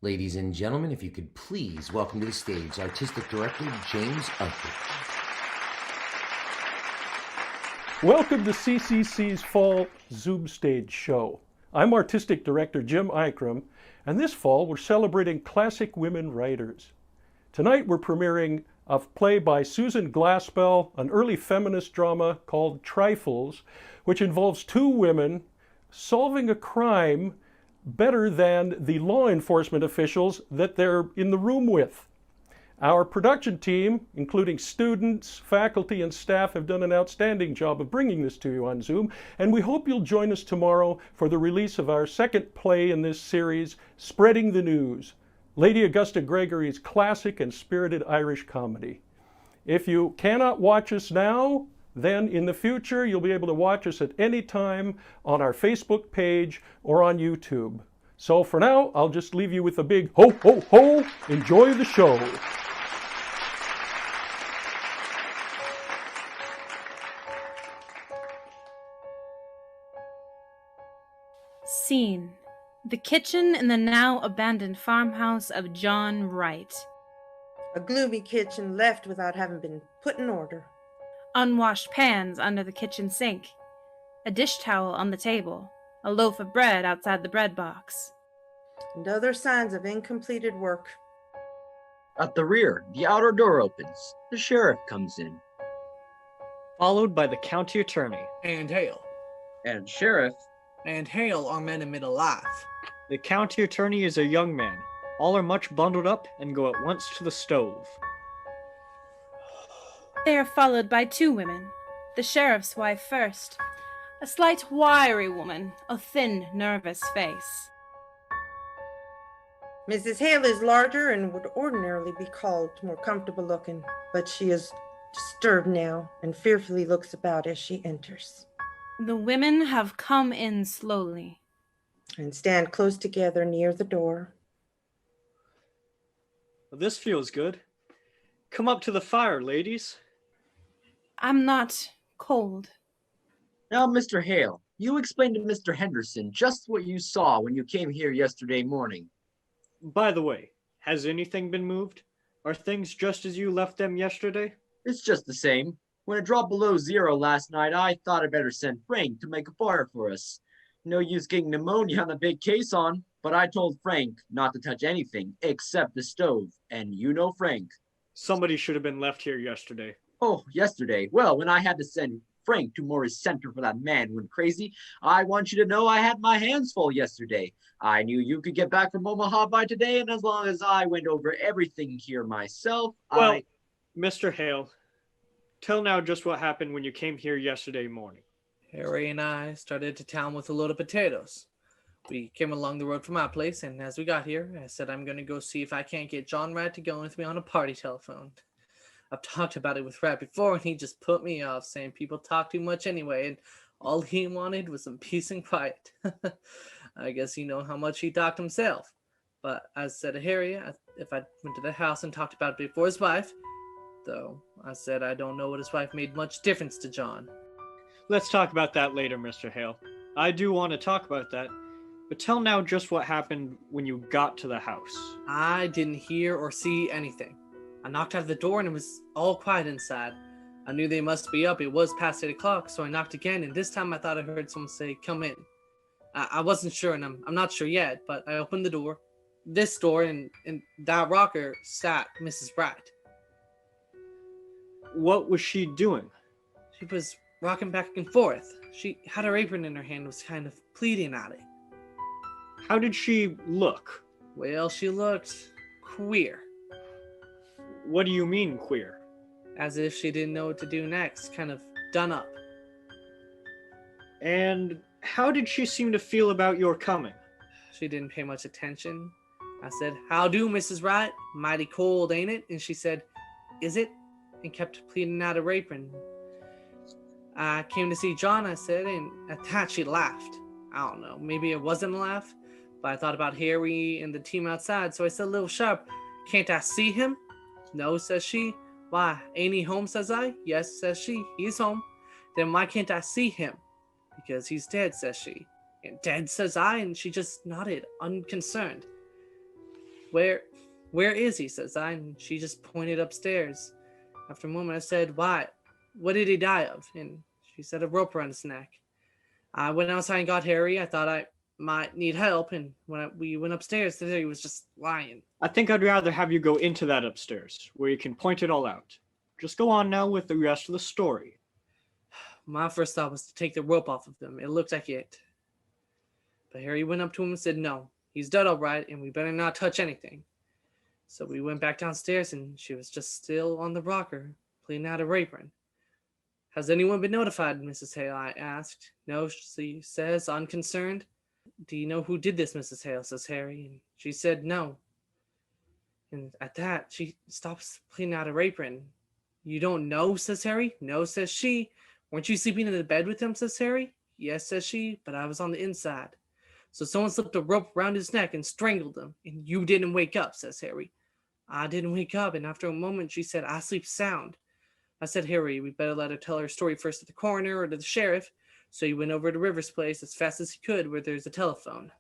Ladies and gentlemen, if you could please welcome to the stage Artistic Director James Utley. Welcome to CCC's Fall Zoom Stage Show. I'm Artistic Director Jim Ikram, and this fall we're celebrating classic women writers. Tonight we're premiering a play by Susan Glaspell, an early feminist drama called Trifles, which involves two women solving a crime better than the law enforcement officials that they're in the room with. Our production team, including students, faculty, and staff, have done an outstanding job of bringing this to you on Zoom, and we hope you'll join us tomorrow for the release of our second play in this series, Spreading the News, Lady Augusta Gregory's classic and spirited Irish comedy. If you cannot watch us now, then in the future you'll be able to watch us at any time on our Facebook page or on YouTube. So for now, I'll just leave you with a big ho, ho, ho. Enjoy the show. Scene: the kitchen in the now abandoned farmhouse of John Wright. A gloomy kitchen left without having been put in order. Unwashed pans under the kitchen sink. A dish towel on the table. A loaf of bread outside the bread box. And other signs of incompleted work. At the rear, the outer door opens. The sheriff comes in. Followed by the county attorney. And Hale. And sheriff. And Hale are men in middle life. The county attorney is a young man. All are much bundled up and go at once to the stove. They are followed by two women. The sheriff's wife first. A slight, wiry woman, a thin, nervous face. Mrs. Hale is larger and would ordinarily be called more comfortable looking, but she is disturbed now and fearfully looks about as she enters. The women have come in slowly and stand close together near the door. Well, this feels good. Come up to the fire, ladies. I'm not cold. Now, Mr. Hale, you explained to Mr. Henderson just what you saw when you came here yesterday morning. By the way, has anything been moved? Are things just as you left them yesterday? It's just the same. When it dropped below zero last night, I thought I'd better send Frank to make a fire for us. No use getting pneumonia on the big case on, but I told Frank not to touch anything except the stove, and you know Frank. Somebody should have been left here yesterday. Oh, yesterday. Well, when I had to send Frank to Morris Center for that man went crazy, I want you to know I had my hands full yesterday. I knew you could get back from Omaha by today, and as long as I went over everything here myself, Well, Mr. Hale, tell now just what happened when you came here yesterday morning. Harry and I started to town with a load of potatoes. We came along the road from my place, and as we got here, I said I'm going to go see if I can't get John Rat to go with me on a party telephone. I've talked about it with Rat before, and he just put me off, saying people talk too much anyway, and all he wanted was some peace and quiet. I guess you know how much he talked himself. But I said to Harry, if I went to the house and talked about it before his wife, though I said I don't know what his wife made much difference to John. Let's talk about that later, Mr. Hale. I do want to talk about that, but tell now just what happened when you got to the house. I didn't hear or see anything. I knocked out of the door and it was all quiet inside. I knew they must be up. It was past 8 o'clock, so I knocked again, and this time I thought I heard someone say, "Come in." I wasn't sure, and I'm not sure yet, but I opened the door, this door, and in that rocker sat Mrs. Wright. What was she doing? She was rocking back and forth. She had her apron in her hand and was kind of pleading at it. How did she look? Well, she looked queer. What do you mean, queer? As if she didn't know what to do next, kind of done up. And how did she seem to feel about your coming? She didn't pay much attention. I said, "How do, Mrs. Wright? Mighty cold, ain't it?" And she said, "Is it?" and kept pleading out her apron. I came to see John, I said, and at that she laughed. I don't know, maybe it wasn't a laugh, but I thought about Harry and the team outside, so I said a little sharp, "Can't I see him?" "No," says she. "Why, ain't he home?" says I. "Yes," says she, "he's home." "Then why can't I see him?" "Because he's dead," says she. "And dead," says I, and she just nodded, unconcerned. Where is he? Says I, and she just pointed upstairs. After a moment, I said, why? What did he die of? And she said, a rope around his neck. I went outside and got Harry. I thought I might need help, and when we went upstairs, there he was just lying. I think I'd rather have you go into that upstairs, where you can point it all out. Just go on now with the rest of the story. My first thought was to take the rope off of him. It looked like it. But Harry went up to him and said, no, he's dead all right, and we better not touch anything. So we went back downstairs, and she was just still on the rocker, cleaning out her apron. Has anyone been notified, Mrs. Hale? I asked. No, she says, unconcerned. Do you know who did this, Mrs. Hale? Says Harry. And she said no. And at that, she stops cleaning out her apron. You don't know, says Harry. No, says she. Weren't you sleeping in the bed with him, says Harry. Yes, says she, but I was on the inside. So someone slipped a rope around his neck and strangled him, and you didn't wake up, says Harry. I didn't wake up, and after a moment she said, I sleep sound. I said, Harry, we better let her tell her story first to the coroner or to the sheriff. So he went over to River's place as fast as he could where there's a telephone.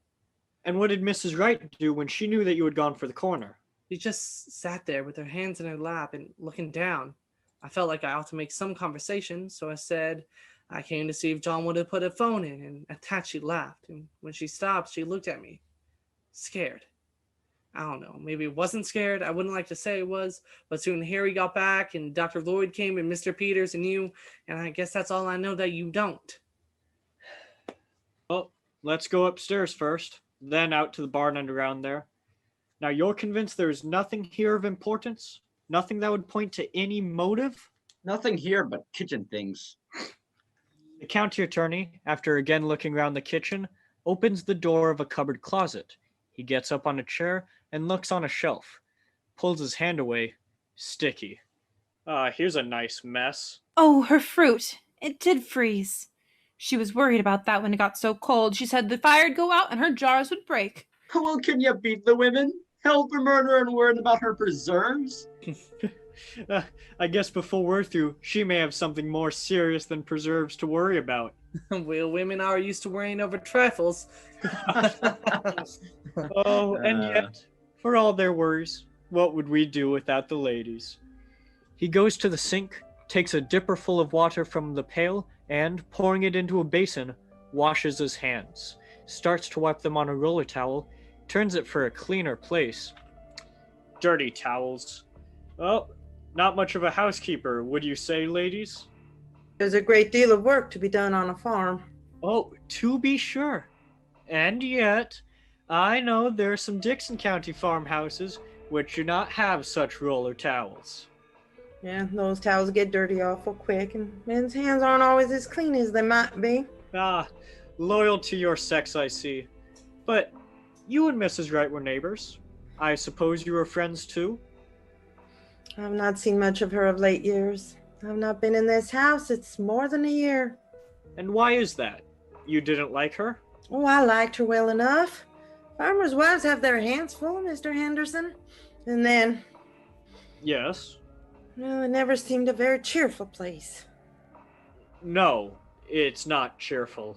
And what did Mrs. Wright do when she knew that you had gone for the coroner? She just sat there with her hands in her lap and looking down. I felt like I ought to make some conversation, so I said, I came to see if John would have put a phone in, and at that she laughed, and when she stopped, she looked at me, scared. I don't know, maybe it wasn't scared, I wouldn't like to say it was, but soon Harry got back, and Dr. Lloyd came, and Mr. Peters, and you, and I guess that's all I know that you don't. Well, let's go upstairs first, then out to the barn and around there. Now, you're convinced there's nothing here of importance? Nothing that would point to any motive? Nothing here but kitchen things. The county attorney, after again looking around the kitchen, opens the door of a cupboard closet. He gets up on a chair and looks on a shelf. Pulls his hand away. Sticky. Here's a nice mess. Oh, her fruit. It did freeze. She was worried about that when it got so cold. She said the fire'd go out and her jars would break. Well, can you beat the women? Held for murder and worried about her preserves? I guess before we're through, she may have something more serious than preserves to worry about. Well, women are used to worrying over trifles. Oh, and yet, for all their worries, what would we do without the ladies? He goes to the sink, takes a dipper full of water from the pail, and, pouring it into a basin, washes his hands, starts to wipe them on a roller towel, turns it for a cleaner place. Dirty towels. Well, not much of a housekeeper, would you say, ladies? There's a great deal of work to be done on a farm. Oh, to be sure. And yet, I know there are some Dixon County farmhouses which do not have such roller towels. Yeah, those towels get dirty awful quick, and men's hands aren't always as clean as they might be. Loyal to your sex, I see. But you and Mrs. Wright were neighbors. I suppose you were friends too? I've not seen much of her of late years. I've not been in this house. It's more than a year. And why is that? You didn't like her? Oh, I liked her well enough. Farmers' wives have their hands full, Mr. Henderson. And then, Yes. well, it never seemed a very cheerful place. No, it's not cheerful.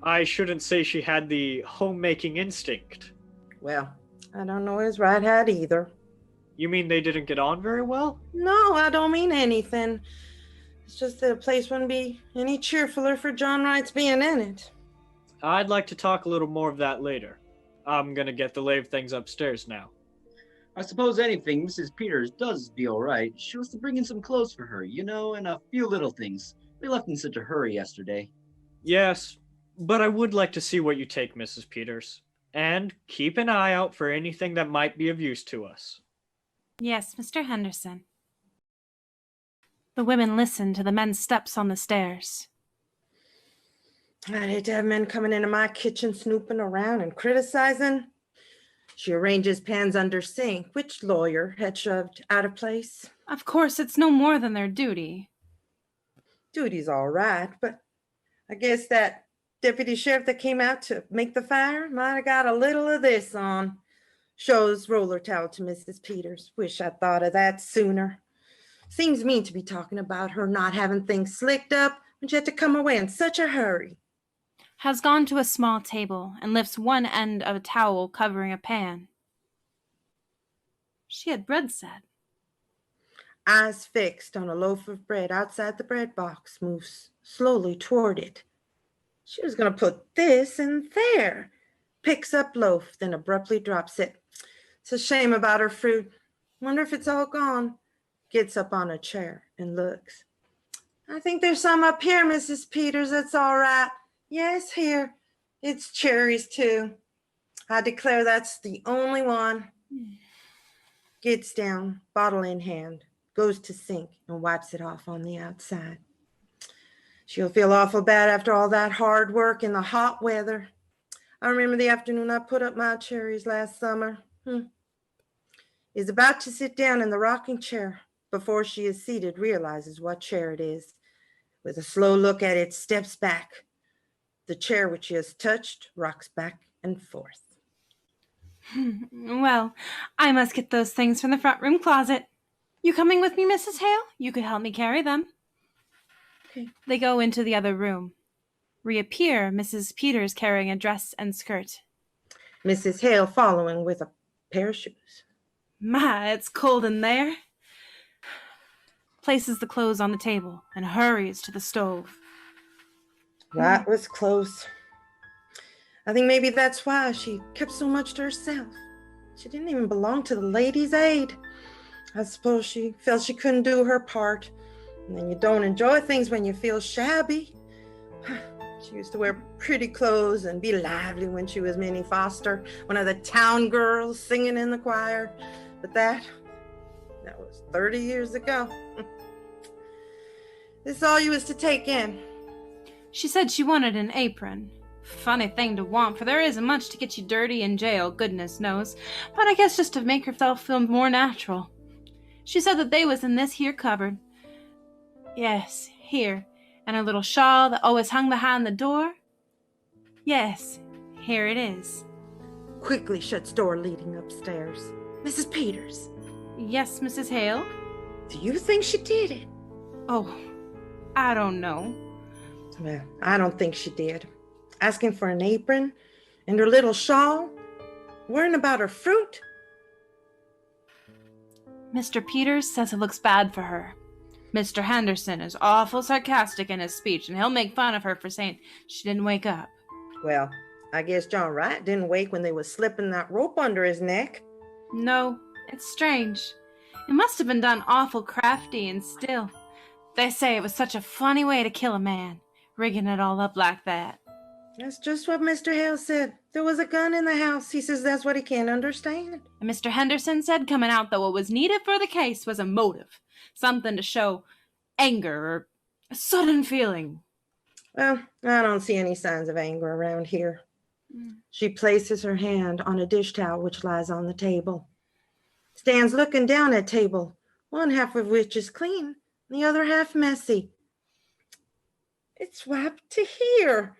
I shouldn't say she had the homemaking instinct. Well, I don't know his right hat either. You mean they didn't get on very well? No, I don't mean anything. It's just that a place wouldn't be any cheerfuler for John Wright's being in it. I'd like to talk a little more of that later. I'm gonna get the lay of things upstairs now. I suppose anything Mrs. Peters does be all right. She was to bring in some clothes for her, you know, and a few little things. We left in such a hurry yesterday. Yes, but I would like to see what you take, Mrs. Peters. And keep an eye out for anything that might be of use to us. Yes, Mr. Henderson. The women listened to the men's steps on the stairs. I'd hate to have men coming into my kitchen snooping around and criticizing. She arranges pans under sink, which lawyer had shoved out of place. Of course, it's no more than their duty. Duty's all right, but I guess that deputy sheriff that came out to make the fire might have got a little of this on. Shows roller towel to Mrs. Peters. Wish I'd thought of that sooner. Seems mean to be talking about her not having things slicked up when she had to come away in such a hurry. Has gone to a small table and lifts one end of a towel covering a pan. She had bread set. Eyes fixed on a loaf of bread outside the bread box, moves slowly toward it. She was going to put this in there. Picks up loaf, then abruptly drops it. It's a shame about her fruit. Wonder if it's all gone. Gets up on a chair and looks. I think there's some up here, Mrs. Peters. That's all right. Yes, here. It's cherries, too. I declare that's the only one. Gets down, bottle in hand, goes to sink and wipes it off on the outside. She'll feel awful bad after all that hard work in the hot weather. I remember the afternoon I put up my cherries last summer. Is about to sit down in the rocking chair. Before she is seated, realizes what chair it is. With a slow look at it, steps back. The chair which she has touched rocks back and forth. Well, I must get those things from the front room closet. You coming with me, Mrs. Hale? You could help me carry them. Okay. They go into the other room. Reappear Mrs. Peters carrying a dress and skirt. Mrs. Hale following with a pair of shoes. My, it's cold in there. Places the clothes on the table and hurries to the stove. That was close. I think maybe that's why she kept so much to herself. She didn't even belong to the Ladies' Aid. I suppose she felt she couldn't do her part. And then you don't enjoy things when you feel shabby. She used to wear pretty clothes and be lively when she was Minnie Foster, one of the town girls singing in the choir. But that was 30 years ago. This is all you was to take in. She said she wanted an apron. Funny thing to want, for there isn't much to get you dirty in jail, goodness knows. But I guess just to make herself feel more natural. She said that they was in this here cupboard. Yes, here. And her little shawl that always hung behind the door. Yes, here it is. Quickly shuts door leading upstairs. Mrs. Peters. Yes, Mrs. Hale? Do you think she did it? Oh, I don't know. Well, I don't think she did. Asking for an apron and her little shawl, worrying about her fruit. Mr. Peters says it looks bad for her. Mr. Henderson is awful sarcastic in his speech, and he'll make fun of her for saying she didn't wake up. Well, I guess John Wright didn't wake when they was slipping that rope under his neck. No, it's strange. It must have been done awful crafty and still. They say it was such a funny way to kill a man, rigging it all up like that. That's just what Mr. Hale said. There was a gun in the house. He says that's what he can't understand. And Mr. Henderson said coming out that what was needed for the case was a motive, something to show anger or a sudden feeling. Well, I don't see any signs of anger around here. She places her hand on a dish towel which lies on the table. Stands looking down at table, one half of which is clean, the other half messy. It's wiped to here.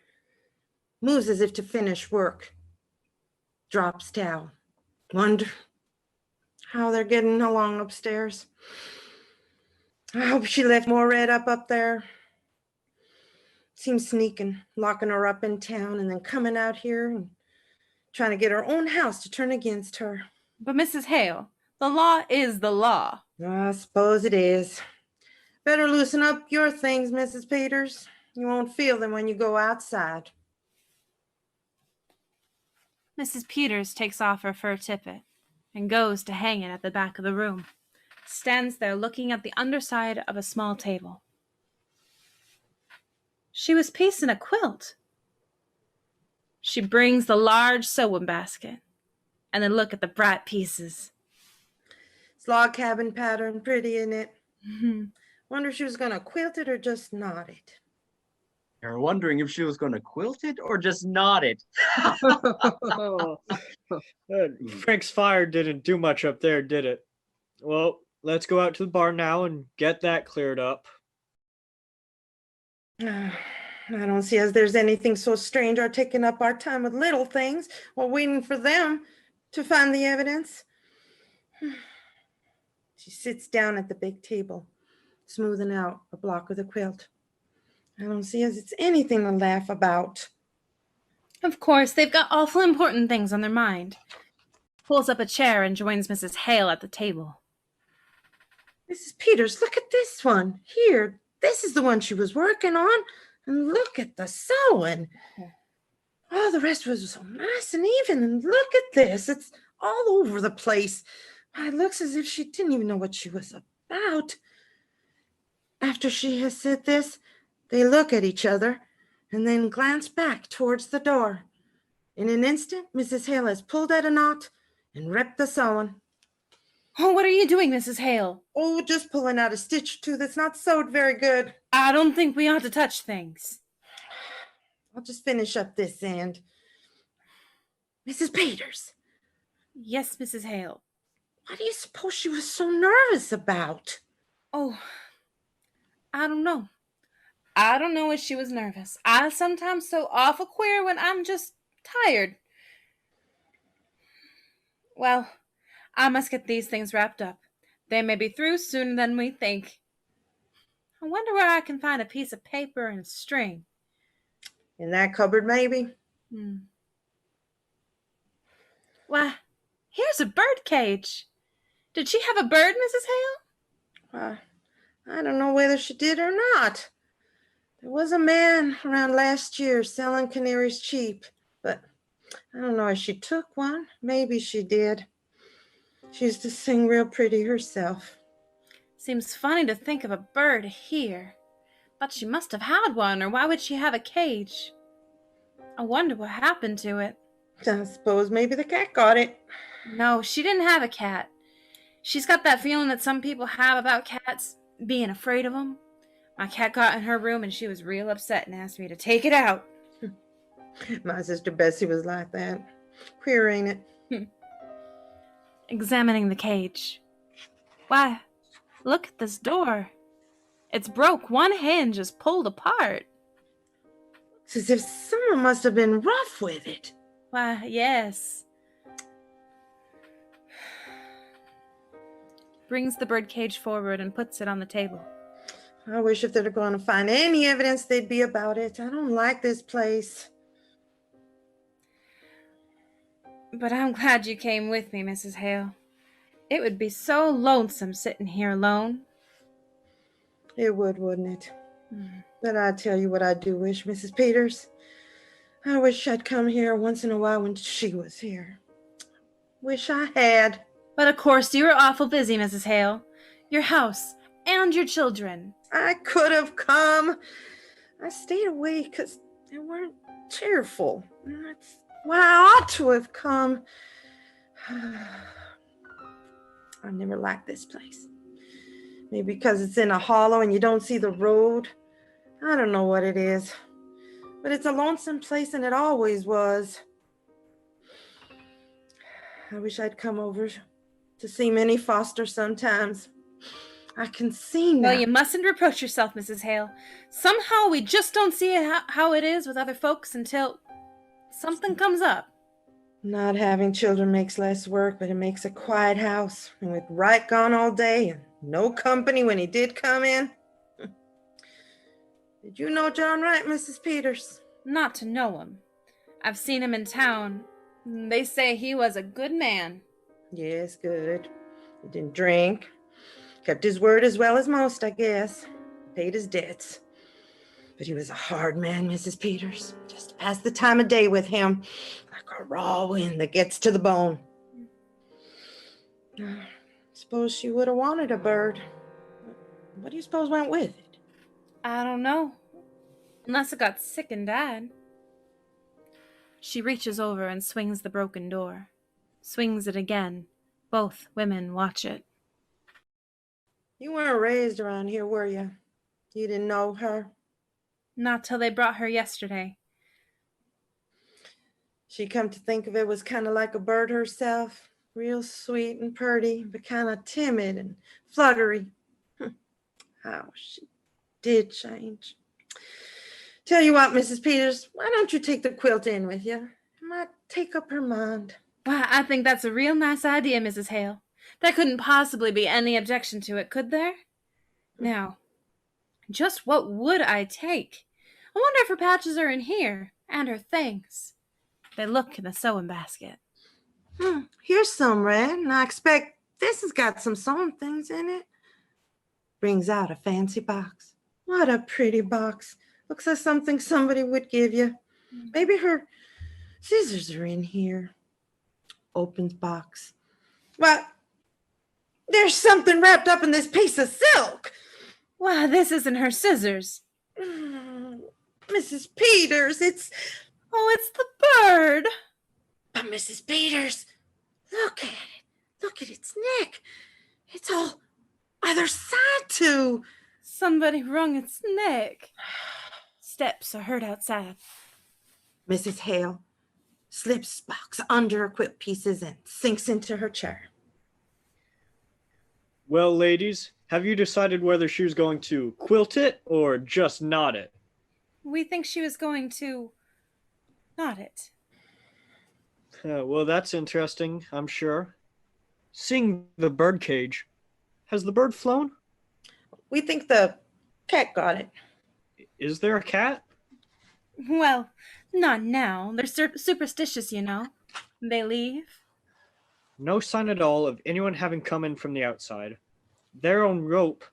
Moves as if to finish work. Drops towel. Wonder how they're getting along upstairs. I hope she left more red up there. Seems sneaking, locking her up in town and then coming out here and trying to get her own house to turn against her. But Mrs. Hale, the law is the law. I suppose it is. Better loosen up your things, Mrs. Peters. You won't feel them when you go outside. Mrs. Peters takes off her fur tippet and goes to hang it at the back of the room. Stands there looking at the underside of a small table. She was piecing a quilt. She brings the large sewing basket and then look at the bright pieces. It's log cabin pattern, pretty, isn't it? Mm-hmm. Wonder if she was going to quilt it or just knot it. You're wondering if she was going to quilt it or just knot it. Frank's fire didn't do much up there, did it? Well, let's go out to the bar now and get that cleared up. I don't see as there's anything so strange or taking up our time with little things while waiting for them to find the evidence. She sits down at the big table, smoothing out a block of the quilt. I don't see as it's anything to laugh about. Of course, they've got awful important things on their mind. pulls up a chair and joins Mrs. Hale at the table. Mrs. Peters, look at this one. Here, this is the one she was working on. And look at the sewing. All the rest was so nice and even. And look at this. It's all over the place. It looks as if she didn't even know what she was about. After she has said this, they look at each other and then glance back towards the door. In an instant, Mrs. Hale has pulled at a knot and ripped the sewing. Oh, what are you doing, Mrs. Hale? Oh, just pulling out a stitch or two that's not sewed very good. I don't think we ought to touch things. I'll just finish up this end. Mrs. Peters. Yes, Mrs. Hale. What do you suppose she was so nervous about? Oh, I don't know. I don't know if she was nervous. I sometimes so awful queer when I'm just tired. Well, I must get these things wrapped up. They may be through sooner than we think. I wonder where I can find a piece of paper and string. In that cupboard, maybe? Why, here's a bird cage. Did she have a bird, Mrs. Hale? I don't know whether she did or not. There was a man around last year selling canaries cheap, but I don't know if she took one. Maybe she did. She used to sing real pretty herself. Seems funny to think of a bird here. But she must have had one, or why would she have a cage? I wonder what happened to it. I suppose maybe the cat got it. No, she didn't have a cat. She's got that feeling that some people have about cats, being afraid of them. My cat got in her room and she was real upset and asked me to take it out. My sister Bessie was like that. Queer, ain't it? Examining the cage. Why, look at this door. It's broke. One hinge is pulled apart. It's as if someone must have been rough with it. Why, yes. Brings the bird cage forward and puts it on the table. I wish if they're going to find any evidence they'd be about it. I don't like this place. But I'm glad you came with me, Mrs. Hale. It would be so lonesome sitting here alone. It would, wouldn't it? But I tell you what I do wish, Mrs. Peters. I wish I'd come here once in a while when she was here. Wish I had. But of course you were awful busy, Mrs. Hale. Your house and your children. I could have come. I stayed away because they weren't cheerful. That's why I ought to have come. I never liked this place. Maybe because it's in a hollow and you don't see the road. I don't know what it is. But it's a lonesome place and it always was. I wish I'd come over to see Minnie Foster sometimes. I can see now. Well, you mustn't reproach yourself, Mrs. Hale. Somehow we just don't see how it is with other folks until something comes up. Not having children makes less work, but it makes a quiet house. And with Wright gone all day and no company when he did come in. Did you know John Wright, Mrs. Peters? Not to know him. I've seen him in town. They say he was a good man. Yes, good. He didn't drink. Kept his word as well as most, I guess. Paid his debts. But he was a hard man, Mrs. Peters. Just to pass the time of day with him. Like a raw wind that gets to the bone. Suppose she would have wanted a bird. What do you suppose went with it? I don't know. Unless it got sick and died. She reaches over and swings the broken door. Swings it again. Both women watch it. You weren't raised around here, were you? You didn't know her? Not till they brought her yesterday. She come to think of it was kind of like a bird herself. Real sweet and pretty, but kind of timid and fluttery. How she did change. Tell you what, Mrs. Peters, why don't you take the quilt in with you? It might take up her mind. Why, I think that's a real nice idea, Mrs. Hale. There couldn't possibly be any objection to it, could there? Now, just what would I take? I wonder if her patches are in here, and her things. They look in the sewing basket. Here's some, Red, and I expect this has got some sewing things in it. Brings out a fancy box. What a pretty box. Looks like something somebody would give you. Maybe her scissors are in here. Opens box. What? There's something wrapped up in this piece of silk. Why, this isn't her scissors. Mrs. Peters, it's... Oh, it's the bird. But Mrs. Peters, look at it. Look at its neck. It's all other side to. Somebody wrung its neck. Steps are heard outside. Mrs. Hale slips box under her quilt pieces and sinks into her chair. Well, ladies, have you decided whether she was going to quilt it or just knot it? We think she was going to knot it. Well, that's interesting, I'm sure. Seeing the bird cage, has the bird flown? We think the cat got it. Is there a cat? Well, not now. They're superstitious, you know. They leave. No sign at all of anyone having come in from the outside. Their own rope.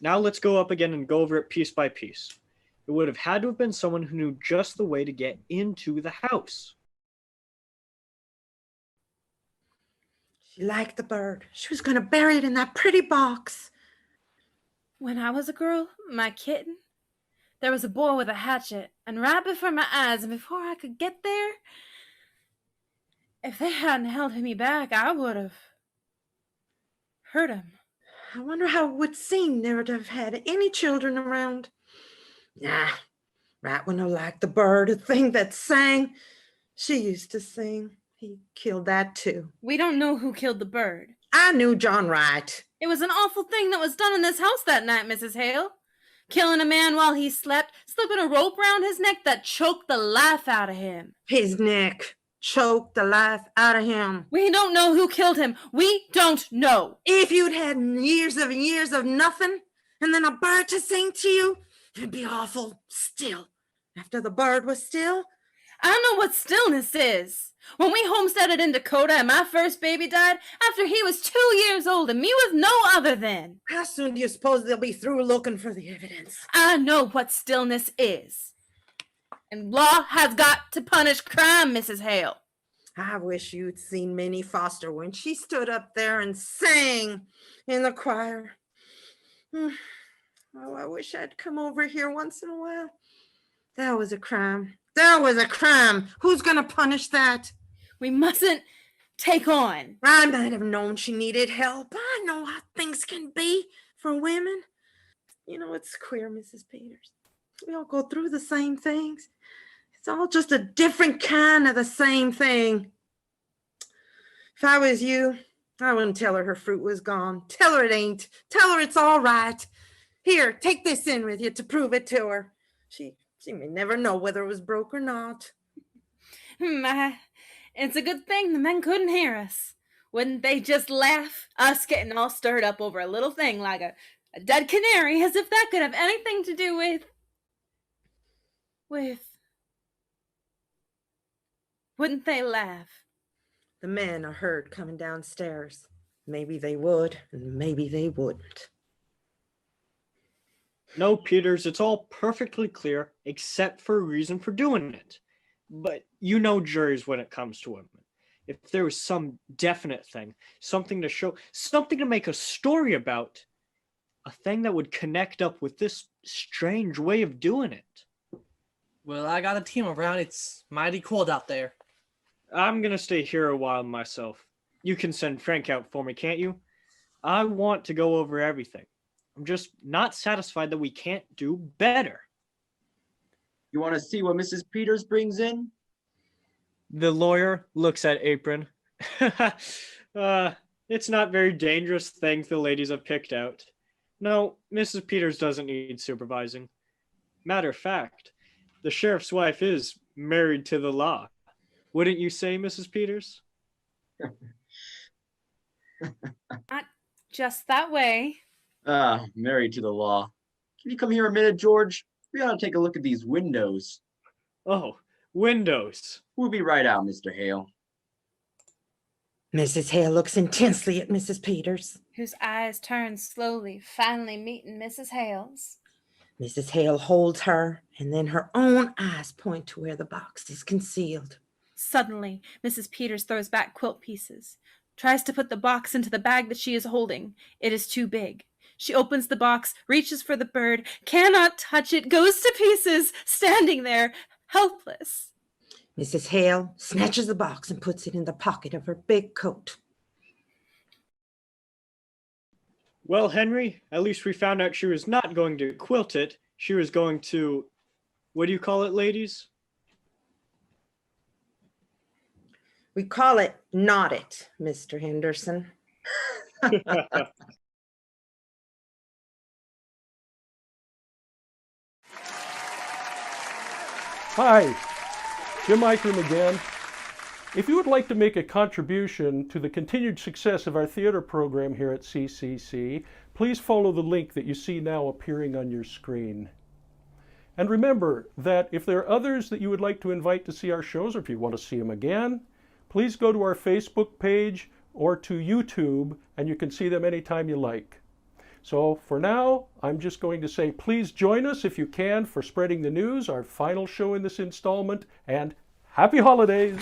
Now let's go up again and go over it piece by piece. It would have had to have been someone who knew just the way to get into the house. She liked the bird. She was going to bury it in that pretty box. When I was a girl, my kitten, there was a boy with a hatchet, and right before my eyes, and before I could get there, if they hadn't held me back, I would have hurt him. I wonder how it would seem never to have had any children around. Nah, right when I liked the bird, a thing that sang. She used to sing. He killed that too. We don't know who killed the bird. I knew John right. It was an awful thing that was done in this house that night, Mrs. Hale. Killing a man while he slept, slipping a rope round his neck that choked the life out of him. His neck choked the life out of him. We don't know who killed him. We don't know. If you'd had years of nothing, and then a bird to sing to you, it'd be awful still. After the bird was still. I know what stillness is. When we homesteaded in Dakota and my first baby died after he was 2 years old and me with no other then. How soon do you suppose they'll be through looking for the evidence? I know what stillness is. And law has got to punish crime, Mrs. Hale. I wish you'd seen Minnie Foster when she stood up there and sang in the choir. Oh, I wish I'd come over here once in a while. That was a crime. That was a crime. Who's going to punish that? We mustn't take on. I might have known she needed help. I know how things can be for women. You know, it's queer, Mrs. Peters. We all go through the same things. It's all just a different kind of the same thing. If I was you, I wouldn't tell her fruit was gone. Tell her it ain't. Tell her it's all right. Here, take this in with you to prove it to her. She may never know whether it was broke or not. It's a good thing the men couldn't hear us. Wouldn't they just laugh, us getting all stirred up over a little thing like a dead canary, as if that could have anything to do with... Wouldn't they laugh? The men are heard coming downstairs. Maybe they would, and maybe they wouldn't. No, Peters, it's all perfectly clear, except for a reason for doing it. But you know juries when it comes to women. If there was some definite thing, something to show, something to make a story about, a thing that would connect up with this strange way of doing it. Well, I got a team around. It's mighty cold out there. I'm gonna stay here a while myself. You can send Frank out for me, can't you? I want to go over everything. I'm just not satisfied that we can't do better. You want to see what Mrs. Peters brings in? The lawyer looks at Apron. It's not very dangerous things the ladies have picked out. No, Mrs. Peters doesn't need supervising. Matter of fact, the sheriff's wife is married to the law. Wouldn't you say, Mrs. Peters? Not just that way. Married to the law. Can you come here a minute, George? We ought to take a look at these windows. Oh, windows. We'll be right out, Mr. Hale. Mrs. Hale looks intensely at Mrs. Peters. Whose eyes turn slowly, finally meeting Mrs. Hale's. Mrs. Hale holds her, and then her own eyes point to where the box is concealed. Suddenly, Mrs. Peters throws back quilt pieces, tries to put the box into the bag that she is holding. It is too big. She opens the box, reaches for the bird, cannot touch it, goes to pieces, standing there, helpless. Mrs. Hale snatches the box and puts it in the pocket of her big coat. Well, Henry, at least we found out she was not going to quilt it. She was going to, what do you call it, ladies? We call it knot it, Mr. Henderson. Hi, Jim Ikram again. If you would like to make a contribution to the continued success of our theater program here at CCC, please follow the link that you see now appearing on your screen. And remember that if there are others that you would like to invite to see our shows, or if you want to see them again, please go to our Facebook page or to YouTube, and you can see them anytime you like. So for now, I'm just going to say please join us if you can for Spreading the News, our final show in this installment, and happy holidays!